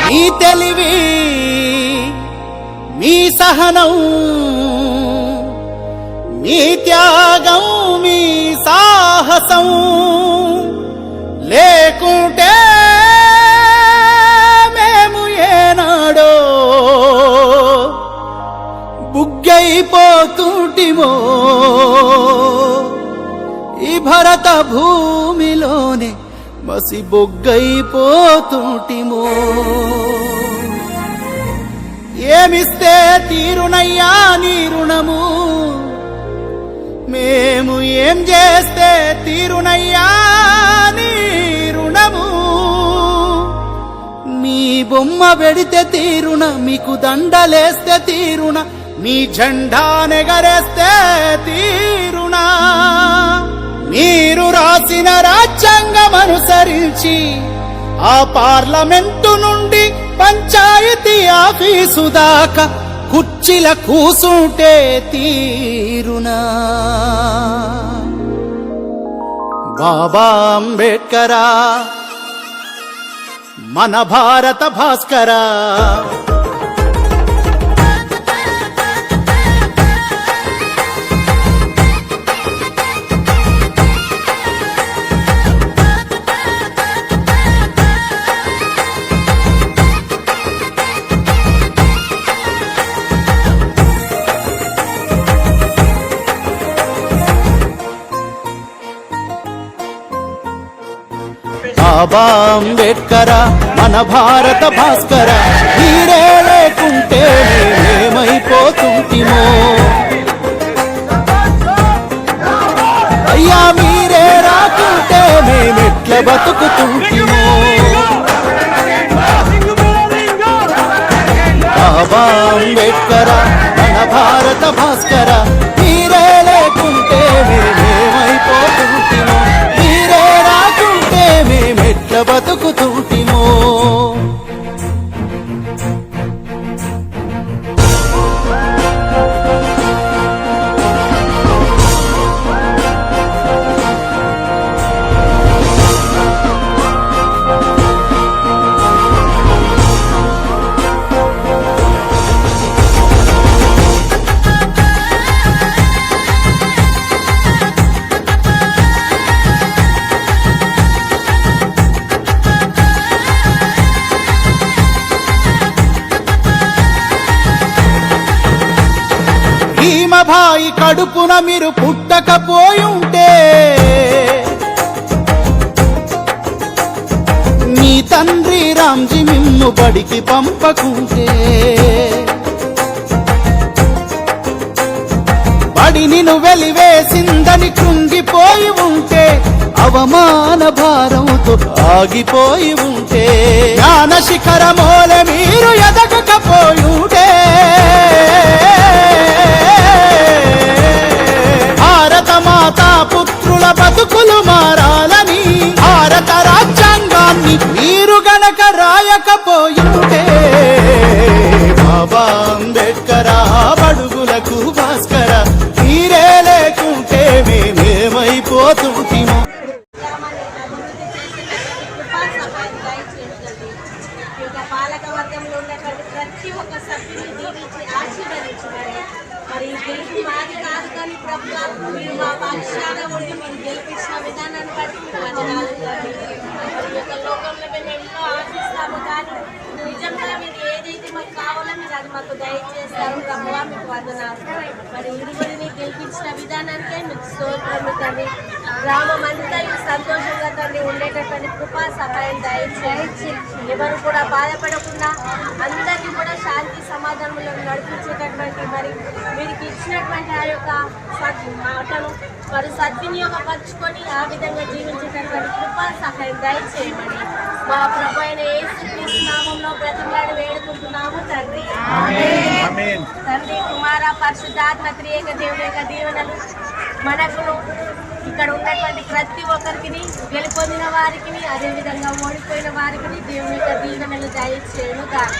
మీ తెలివి మీ సహనం మీ త్యాగం మీ సాహసం లేకుంటే మేము ఏనాడో బుగ్గైపోతుంటిమో ఈ భరత భూమిలోనే మసి బొగ్గైపోతుంటిమో ఏమిస్తే తీరునయ్యా నీ రుణము మేము ఏం చేస్తే తీరునయ్యా నీ రుణము మీ బొమ్మ పెడితే తీరున మీకు దండలేస్తే తీరున మీ జెండా నెగరేస్తే తీరునా మీరు రాసిన రాజ్యాంగం అనుసరించి ఆ పార్లమెంటు నుండి పంచాయతీ ఆఫీసు దాకా కుర్చీల కూసుంటే తీరునా బాబా అంబేడ్కరా మన భారత భాస్కరా బాబా అంబేడ్కరా మన భారత భాస్కరా మీరే లేకుంటే మేమైపోతుంటిమో అయ్యా మీరే రాకుంటే మేమెట్ల బతుకుతుంటిమో బాబా అంబేడ్కరా మన భారత భాస్కరా మీరే లేకుంటే మేమైపోతుంటిమో మీరే రాకుంటే మేమెట్ల బతుకుతుంటిమో భీమభాయి కడుపున మీరు పుట్టకపోయుంటే మీ తండ్రి రామ్జీ మిమ్ము బడికి పంపకుంటే బడిని వెలివేసిందని కృంగిపోయి ఉంటే అవమాన భారంతో ఆగిపోయి ఉంటే జ్ఞాన శిఖరమోలే మీరు ఎదగకపోయుంటే భారత మాతా బతుకులు మారాలని భారత రాజ్యాంగాన్ని మీరు గనక రాయకపోయింటే బాబా అంబేద్కర్ బడుగులకు భాస్కర మీరే లేకుంటే మేమేమైపోతుంటిమో. పాలక వర్గంలో ఉన్నటువంటి ప్రతి ఒక్క సభ్యుని దీవించి ఆశీర్వదించినారు. మరి గెలుపు మాది కాదు కానీ ప్రభుత్వం మీరు మా పక్షాన ఉండి మీరు గెలిపించిన విధానాన్ని బట్టి మీకు వందనాలు తండ్రి. మరి ఈ యొక్క లోకంలో మేము ఎన్నో ఆశిస్తాము కానీ నిజంగా మీరు ఏదైతే మాకు కావాలో మీరు అది మాకు దయచేస్తారు ప్రభువా, మీకు వందనాలు. మరి ఇరువురిని గెలిపించిన విధానానికే మీకు స్తోత్రము తండ్రి. గ్రామం అంతా సంతోషంగా తండ్రి ఉండేటటువంటి కృపా సహాయం దయచేసి ఎవరు కూడా బాధపడకుండా అందరినీ కూడా శాంతి సమాధానంలో నడిపించేటటువంటి మరి వీరికి ఇచ్చినటువంటి ఆ యొక్క మాటను వారు సద్వినియోగపరుచుకొని ఆ విధంగా జీవించేటటువంటి కృపా సహాయం దయచేయమని మా ప్రభు అయిన యేసుక్రీస్తు నామములో బ్రతిమలాడి వేడుకుంటున్నాము తండ్రి. తండ్రి కుమార పరిశుద్ధాత్మ త్రియేక దేవుని యొక్క దీవెనలు మనకును ఇక్కడ ఉన్నటువంటి ప్రతి ఒక్కరికి గెలుపొందిన వారికి అదేవిధంగా ఓడిపోయిన వారికి దేవుని యొక్క దీవెనలు దయచేయును గాక.